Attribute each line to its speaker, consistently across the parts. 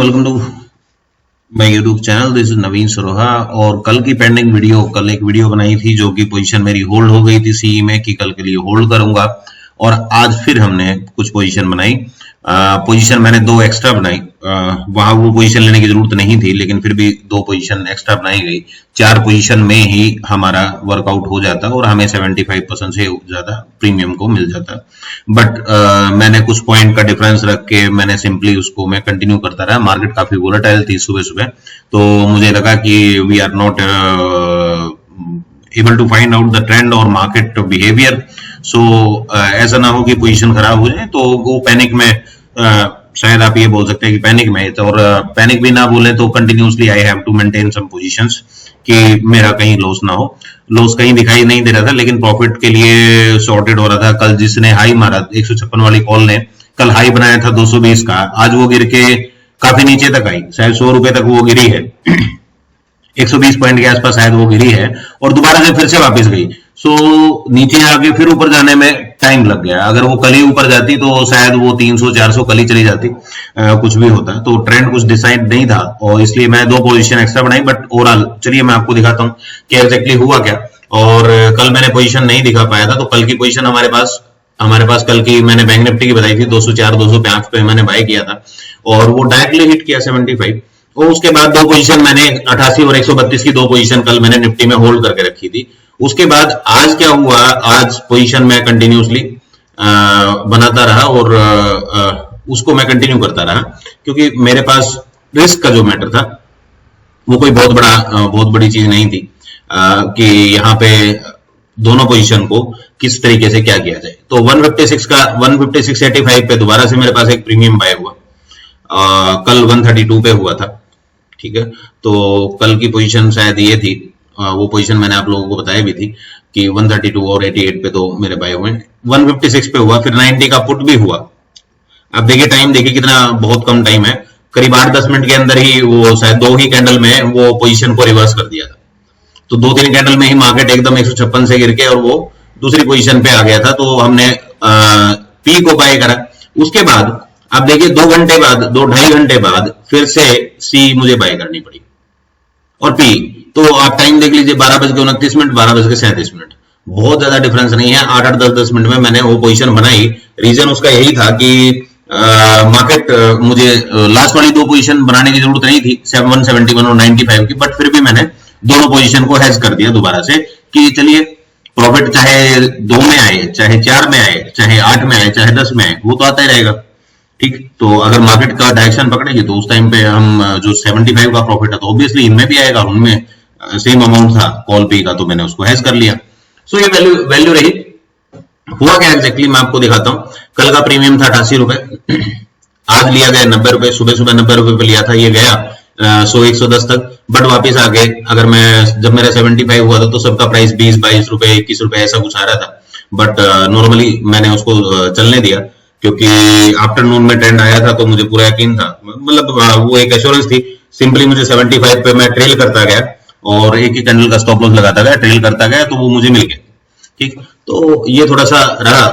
Speaker 1: Welcome to my YouTube channel. This is Naveen Saroha. और कल की पेंडिंग वीडियो, कल एक वीडियो बनाई थी जो कि पोजीशन मेरी होल्ड हो गई थी सीई में कि कल के लिए होल्ड करूंगा, और आज फिर हमने कुछ पोजीशन बनाई। पोजीशन मैंने दो एक्स्ट्रा बनाई। वहां वो पोजीशन लेने की जरूरत नहीं थी, लेकिन फिर भी दो पोजीशन एक्स्ट्रा बनाई गई। 4 पोजीशन में ही हमारा वर्कआउट हो जाता और हमें 75% से ज्यादा प्रीमियम को मिल जाता। बट मैंने कुछ पॉइंट का डिफरेंस रख के मैंने सिंपली उसको मैं कंटिन्यू करता रहा। मार्केट काफी वोलेटाइल थी सुबह सुबह, तो मुझे लगा कि we are not able to find out the trend और मार्केट बिहेवियर। सो ऐसा ना हो कि पोजीशन खराब हो जाए, तो वो पैनिक में शायद आप ये बोल सकते हैं कि पैनिक में, और पैनिक भी ना बोले तो continuously I have to maintain some positions कि मेरा कहीं लॉस ना हो। लॉस कहीं दिखाई नहीं दे रहा था, लेकिन प्रॉफिट के लिए सॉर्टेड हो रहा था। कल जिसने हाई मारा 156 वाली कॉल ने कल हाई बनाया था 220 का, आज वो गिर के काफी नीचे तक आई, शायद 100 रुपए तक वो गिरी है। 120 पॉइंट के आसपास शायद वो गिरी है और दोबारा से फिर से वापस गई। सो नीचे आके फिर ऊपर जाने में टाइम लग गया। अगर वो कल ही ऊपर जाती तो शायद वो 300-400 कल ही चली जाती, कुछ भी होता। तो ट्रेंड कुछ डिसाइड नहीं था और इसलिए मैं दो पोजीशन एक्स्ट्रा बनाई। बट ओवरऑल चलिए मैं आपको दिखाता हूँ कि एग्जैक्टली हुआ क्या। और कल मैंने पोजीशन नहीं दिखा पाया था, तो कल की पोजीशन हमारे पास कल की मैंने बैंक निफ्टी की बताई थी 204-205 पे मैंने बाय किया था और वो डायरेक्टली हिट किया 75। और उसके बाद दो पोजीशन मैंने 88 और 132 की दो पोजीशन कल मैंने निफ्टी में होल्ड करके रखी थी। उसके बाद आज क्या हुआ, आज पोजीशन मैं कंटिन्यूसली बनाता रहा और उसको मैं कंटिन्यू करता रहा, क्योंकि मेरे पास रिस्क का जो मैटर था वो कोई बहुत बड़ी चीज नहीं थी कि यहाँ पे दोनों पोजीशन को किस तरीके से क्या किया जाए। तो 156.85 पे दोबारा से मेरे पास एक प्रीमियम बाय हुआ। कल 132 पे हुआ था, ठीक है। तो कल की पोजीशन शायद ये थी, वो पोजीशन मैंने आप लोगों को बताया भी थी कि 132 और 88 पे तो मेरे बाय हुए। 156 पे हुआ, फिर 90 का पुट भी हुआ। अब देखिए टाइम, देखिए कितना बहुत कम टाइम है, करीब 8-10 मिनट के अंदर ही वो शायद 2 ही कैंडल में वो पोजीशन को रिवर्स कर दिया था। तो 2-3 कैंडल में ही मार्केट एकदम 156 से गिर के और वो दूसरी पोजीशन पे आ गया था। तो हमने पी को बाय करा। उसके बाद अब देखिए 2-2.5 घंटे बाद फिर से सी मुझे बाय करनी पड़ी और पी। तो आप टाइम देख लीजिए 12:29, 12:37। बहुत ज्यादा डिफरेंस नहीं है, 8-8, 10-10 मिनट में मैंने वो पोजीशन बनाई। रीजन उसका यही था कि मार्केट मुझे लास्ट वाली दो पोजीशन बनाने की जरूरत नहीं थी, 171 और 95 की, बट फिर भी मैंने दोनों पोजीशन को हेज कर दिया दोबारा से कि चलिए प्रॉफिट चाहे 2 में आए, चाहे 4 में आए, चाहे 8 में आए, चाहे 10 में आए, वो तो आता ही रहेगा, ठीक। तो अगर मार्केट का डायरेक्शन पकड़ेगी तो उस टाइम पे हम जो 75 का प्रॉफिट है तो ऑब्वियसली इनमें भी आएगा, उनमें सेम अमाउंट था कॉल पे का, तो मैंने उसको हेज कर लिया। सो ये वैल्यू रही। हुआ क्या एग्जैक्टली मैं आपको दिखाता हूँ। कल का प्रीमियम था 88 रुपए, आज लिया गया 90 रुपए, सुबह 90 रुपए पे लिया था, ये गया 100-110 तक, बट वापस आ गए। अगर मैं जब मेरा 75 हुआ था तो सबका प्राइस 20-22 रुपए, 21 रुपए ऐसा कुछ आ रहा था, बट नॉर्मली मैंने उसको चलने दिया क्योंकि आफ्टरनून में ट्रेंड आया था तो मुझे पूरा यकीन था, मतलब वो एक एश्योरेंस थी। सिंपली मुझे 75 पे मैं ट्रेल करता गया और एक ही कैंडल का स्टॉप लॉस लगाता गया, ट्रेल करता गया, तो वो मुझे मिल गया, ठीक। तो ये थोड़ा सा रहा।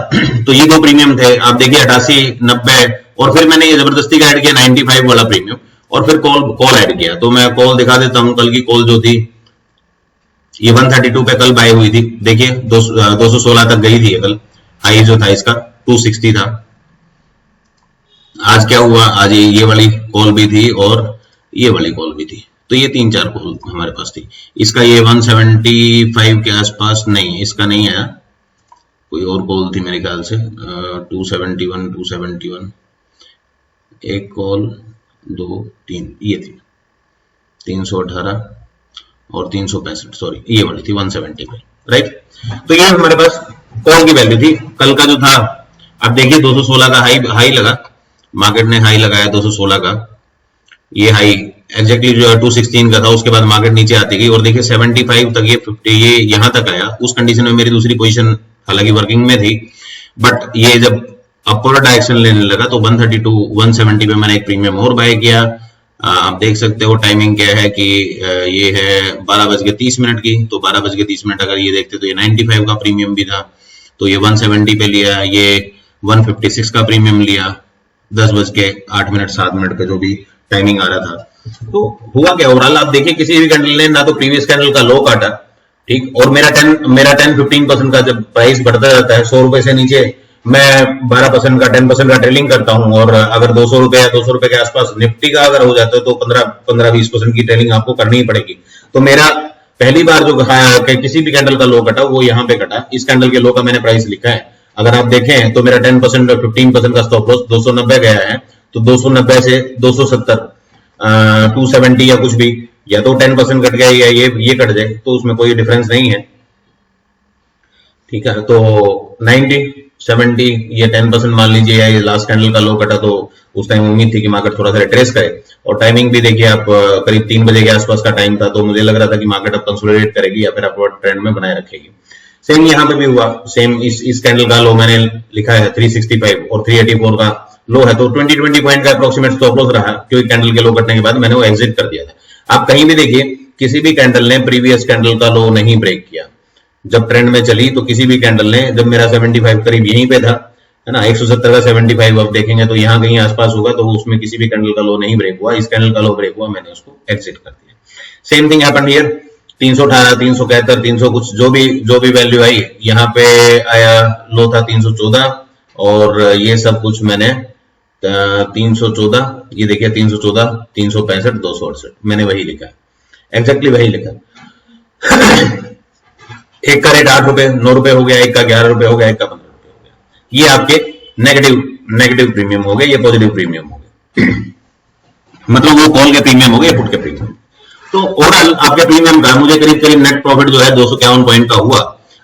Speaker 1: तो ये दो प्रीमियम थे। आप देखिए 88, 90 और फिर मैंने ये जबरदस्ती का ऐड किया 95 वाला प्रीमियम और फिर कॉल ऐड किया। तो मैं कॉल दिखा देता हूं। कल की कॉल जो थी ये 132 पे कल बाय हुई थी। देखिए 216 तक गई थी कल, हाई जो था इसका 260 था। आज क्या हुआ, आज ये वाली कॉल भी थी और ये वाली कॉल भी थी, तो ये 3-4 कॉल हमारे पास थी। इसका ये 175 के आसपास नहीं, इसका नहीं आया, कोई और कॉल थी मेरे ख्याल से 271, एक कॉल 2-3 ये थी 318 और 365, सॉरी ये वाली थी 175, राइट। तो ये हमारे पास कॉल की वैल्यू थी कल का जो था। अब देखिए 216 का हाई लगा, मार्केट ने हाई लगाया 216 का, ये हाई एग्जैक्टली जो 216 का था। उसके बाद मार्केट नीचे आती गई और देखिए 75 तक, ये 50 ये यहां तक आया। उस कंडीशन में मेरी दूसरी पोजीशन हालांकि वर्किंग में थी, बट ये जब अपवर्ड डायरेक्शन लेने लगा तो 132, 170 पे मैंने एक प्रीमियम और बाय किया। आप देख सकते हो टाइमिंग क्या है कि ये है 12:30 की, तो 12:30 अगर ये देखते तो ये 95 का प्रीमियम भी था, तो ये 170 पे लिया, ये 156 का प्रीमियम लिया, 10:08 7 पे जो भी टाइमिंग आ रहा था। तो हुआ क्या, ओवरऑल आप देखिए किसी भी कैंडल ने ना तो प्रीवियस कैंडल का लो काटा, ठीक, और मेरा 10-15% का जब प्राइस बढ़ता जाता है 100 रुपए से नीचे, मैं 12% का 10% का ट्रेलिंग करता हूं, और अगर 200 रुपए या 200 रुपए के आसपास निफ्टी का अगर हो जाता है तो 15-20% की ट्रेलिंग आपको करनी ही पड़ेगी। तो मेरा पहली बार जो किसी भी कैंडल का लो कटा वो यहाँ पे कटा, इस कैंडल के लो का मैंने प्राइस लिखा है। अगर आप देखें तो मेरा 10% और 15% का स्टॉप लॉस 290 गया है, तो 290 से 270 270 या कुछ भी, या तो 10% कट गया या ये कट जाए, तो उसमें कोई डिफरेंस नहीं है, ठीक है। तो 90 70 ये 10% मान लीजिए, या ये लास्ट कैंडल का लो कटा, तो उस टाइम उम्मीद थी कि मार्केट थोड़ा सा रिट्रेस करे, और टाइमिंग भी देखिए आप, करीब 3 बजे के आसपास का टाइम था, तो मुझे लग रहा था कि मार्केट अब कंसोलिडेट करेगी या फिर अपवर्ड ट्रेंड में बनाए रखेगी। सेम यहाँ पे भी हुआ, सेम इस कैंडल का लो मैंने लिखा है 365 और 384 का लो है, तो 20 पॉइंट का अप्रोक्सीमेट स्टॉप लॉस रहा, क्योंकि कैंडल के लो कटने के बाद मैंने वो एग्जिट कर दिया था। आप कहीं भी देखिए किसी भी कैंडल ने प्रीवियस कैंडल का लो नहीं ब्रेक किया, जब ट्रेंड में चली तो किसी भी कैंडल ने, जब मेरा 75 करीब यहीं पे था, है ना, 170 का 75 आप देखेंगे तो यहाँ कहीं आसपास होगा, तो उसमें किसी भी कैंडल का लो नहीं ब्रेक हुआ, इस कैंडल का लो ब्रेक हुआ, मैंने उसको एग्जिट कर दिया। सेम थिंग हैपेंड हियर, 318 371 300 कुछ जो भी वैल्यू आई, यहाँ पे आया लो था 314, और ये सब कुछ मैंने 314, ये देखिए 314 365 268 मैंने वही लिखा, एग्जैक्टली वही लिखा। एक का रेट 8 रुपए 9 रुपए हो गया, एक का 11 रुपए हो गया, एक का 15 रुपए हो गया, ये आपके नेगेटिव प्रीमियम हो गए, ये पॉजिटिव प्रीमियम हो गए। मतलब वो कॉल के प्रीमियम हो गए, पुट के प्रीमियम। तो ओवरऑल आपके प्रीमियम का मुझे करीब नेट प्रॉफिट जो है 251 पॉइंट का हुआ।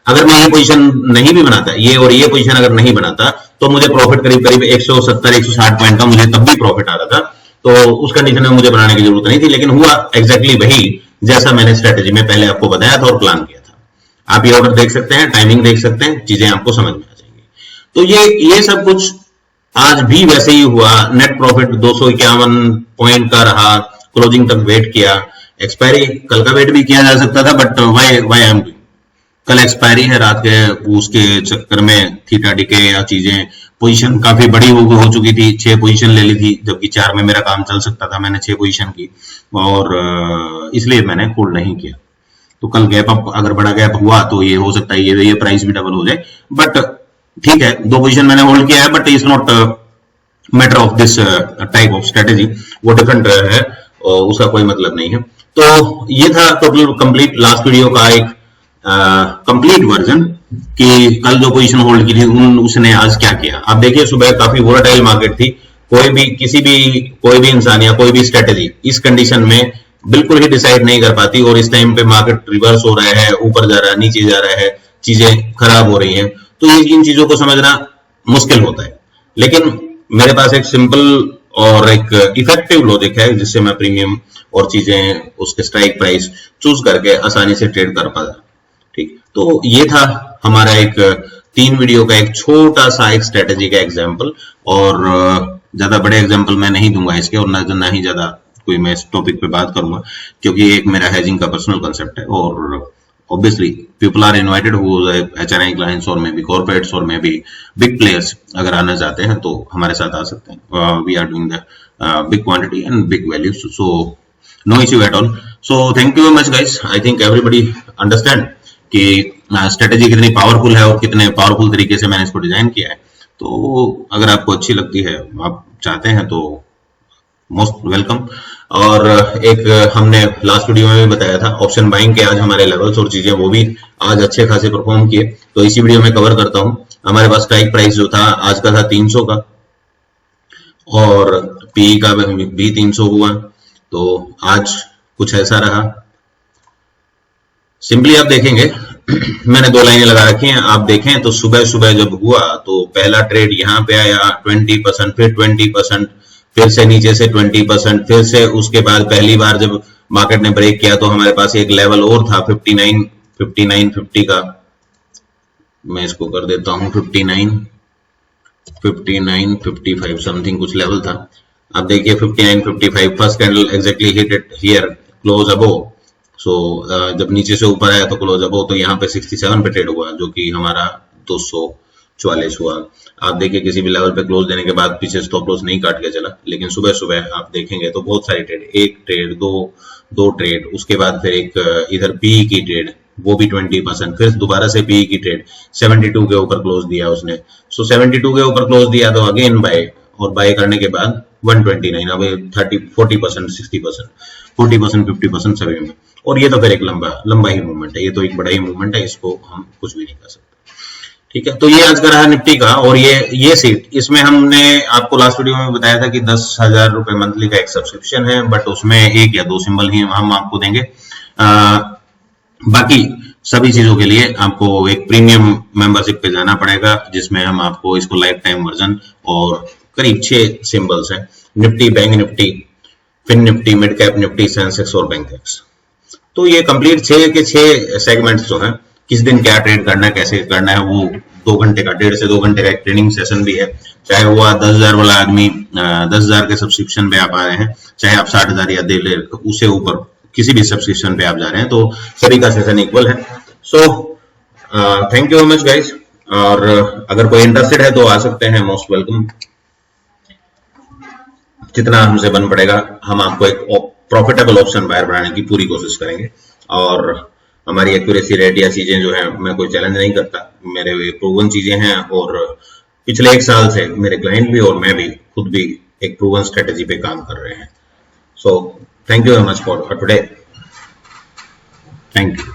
Speaker 1: अगर मैं ये पोजीशन नहीं भी बनाता, ये और ये पोजीशन अगर नहीं बनाता, तो मुझे प्रॉफिट करीब 170-160 पॉइंट का मुझे तब भी प्रॉफिट आ रहा था। तो उस कंडीशन में मुझे बनाने की जरूरत नहीं थी, लेकिन हुआ एग्जैक्टली वही जैसा मैंने स्ट्रेटेजी में पहले आपको बताया था और प्लान किया था। आप ये ऑर्डर देख सकते हैं, टाइमिंग देख सकते हैं, चीजें आपको समझ में आ जाएंगी। तो ये सब कुछ आज भी वैसे ही हुआ। नेट प्रॉफिट 251 पॉइंट का रहा, क्लोजिंग तक वेट किया, एक्सपायरी कल का वेट भी किया जा सकता था, बट वाई आई एम, कल एक्सपायरी है रात के, उसके चक्कर में थीटा डिके या चीजें, पोजीशन काफी बड़ी हो चुकी थी, 6 पोजीशन ले ली थी, जबकि 4 में मेरा काम चल सकता था, मैंने 6 पोजीशन की, और इसलिए मैंने होल्ड नहीं किया। तो कल गैप अप, अगर बड़ा गैप हुआ तो ये हो सकता है ये प्राइस भी डबल हो जाए, बट ठीक है, 2 पोजीशन मैंने होल्ड किया है, but is not matter of this type of strategy, वो डिफरेंट है, उसका कोई मतलब नहीं है। तो ये था टोटल कंप्लीट लास्ट वीडियो का एक कंप्लीट वर्जन, कि कल जो पोजीशन होल्ड की थी उसने आज क्या किया। आप देखिए सुबह काफी वोलेटाइल मार्केट थी, कोई भी इंसान या कोई भी स्ट्रेटेजी इस कंडीशन में बिल्कुल ही डिसाइड नहीं कर पाती, और इस टाइम पे मार्केट रिवर्स हो रहा है, ऊपर जा रहा है, नीचे जा रहा है, चीजें खराब हो रही हैं, तो इन चीजों को समझना मुश्किल होता है। लेकिन मेरे पास एक सिंपल और एक इफेक्टिव लॉजिक है, जिससे मैं प्रीमियम और चीजें उसके स्ट्राइक प्राइस चूज करके आसानी से ट्रेड कर पाता। ठीक, तो ये था हमारा एक 3 वीडियो का एक छोटा सा एक स्ट्रेटेजी का एग्जांपल, और ज्यादा बड़े एग्जांपल मैं नहीं दूंगा इसके, और ना ही ज्यादा कोई मैं इस टॉपिक पे बात करूंगा, क्योंकि एक मेरा हेजिंग का पर्सनल कंसेप्ट है, और obviously people are invited who HNI clients और मे बी corporates और मे बी big players अगर आना चाहते हैं तो हमारे साथ आ सकते हैं। We are doing the big quantity and big values, so no issue at all. So thank you very much guys. I think everybody understand कि स्ट्रेटेजी कितनी पावरफुल है और कितने पावरफुल तरीके से मैंने इसको डिजाइन किया है। तो अगर आपको अच्छी लगती है, आप चाहते हैं, तो मोस्ट वेलकम। और एक हमने लास्ट वीडियो में भी बताया था ऑप्शन बाइंग के आज हमारे लेवल्स और चीजें वो भी आज अच्छे खासे परफॉर्म किए, तो इसी वीडियो में कवर करता हूं। हमारे पास स्ट्राइक प्राइस जो था आज का था 300 का, और पीई का भी 300 हुआ, तो आज कुछ ऐसा रहा। सिंपली आप देखेंगे मैंने 2 लाइनें लगा रखी हैं, आप देखें तो सुबह सुबह जब हुआ तो पहला ट्रेड यहाँ पे आया 20%, फिर 20%, फिर से नीचे से 20%, फिर से उसके बाद पहली बार जब मार्केट ने ब्रेक किया तो हमारे पास एक लेवल और था 59-50 का, मैं इसको कर देता हूं 59-55 समथिंग कुछ लेवल था। आप देखिए 59-55 first candle exactly hit it here, close above. So जब नीचे से ऊपर आया तो क्लोज अबो, तो यहाँ पे 67 पे ट्रेड हुआ, जो कि हमारा 200 44 हुआ। आप देखिए किसी भी लेवल पे क्लोज देने के बाद पीछे स्टॉप लॉस नहीं काट के चला, लेकिन सुबह सुबह आप देखेंगे तो बहुत सारी ट्रेड, एक ट्रेड, दो ट्रेड, उसके बाद फिर एक इधर पीई की ट्रेड, वो भी 20%, फिर दोबारा से पीई की ट्रेड 72 के ऊपर क्लोज दिया उसने। सो 72 के ऊपर क्लोज दिया तो अगेन बाय, और बाय करने के बाद 129, अब 30-40%, 60%, 40%, 50% सभी में। और ये तो फिर एक लंबा ही मूवमेंट है, ये तो एक बड़ा ही मूवमेंट है, इसको हम कुछ भी नहीं कर सकते। ठीक है, तो ये आज का रहा निफ्टी का। और ये सीट, इसमें हमने आपको लास्ट वीडियो में बताया था कि 10,000 रुपए मंथली का एक सब्सक्रिप्शन है, बट उसमें 1 या 2 सिंबल ही हम आपको देंगे। बाकी सभी चीजों के लिए आपको एक प्रीमियम मेंबरशिप पे जाना पड़ेगा, जिसमें हम आपको इसको लाइफ टाइम वर्जन और करीब 6 सिंबल्स हैं, Nifty, bank Nifty, fin Nifty, mid cap Nifty, Sensex और बैंक एक्स। तो ये कंप्लीट 6 के 6 सेगमेंट्स जो हैं, किस दिन क्या ट्रेड करना है, कैसे करना है, वो 2 घंटे का, 1.5 से 2 घंटे का एक ट्रेनिंग सेशन भी है। चाहे वो 10,000 वाला आदमी 10,000 के सब्सक्रिप्शन पे आप आ रहे हैं, चाहे आप 60,000 या दे ले उससे ऊपर किसी भी सब्सक्रिप्शन पे आप जा रहे हैं, तो सभी का सेशन इक्वल है। So thank you very much guys, और अगर कोई इंटरेस्टेड है तो आ सकते हैं, मोस्ट वेलकम। जितना हमसे बन पड़ेगा हम आपको एक प्रॉफिटेबल ऑप्शन बायर बनाने की पूरी कोशिश करेंगे। और हमारी एक्यूरेसी रेट या चीजें जो है, मैं कोई चैलेंज नहीं करता, मेरे प्रूवन चीजें हैं, और पिछले 1 साल से मेरे क्लाइंट भी और मैं भी खुद भी एक प्रूवन स्ट्रेटेजी पे काम कर रहे हैं। So thank you very much for today, thank you.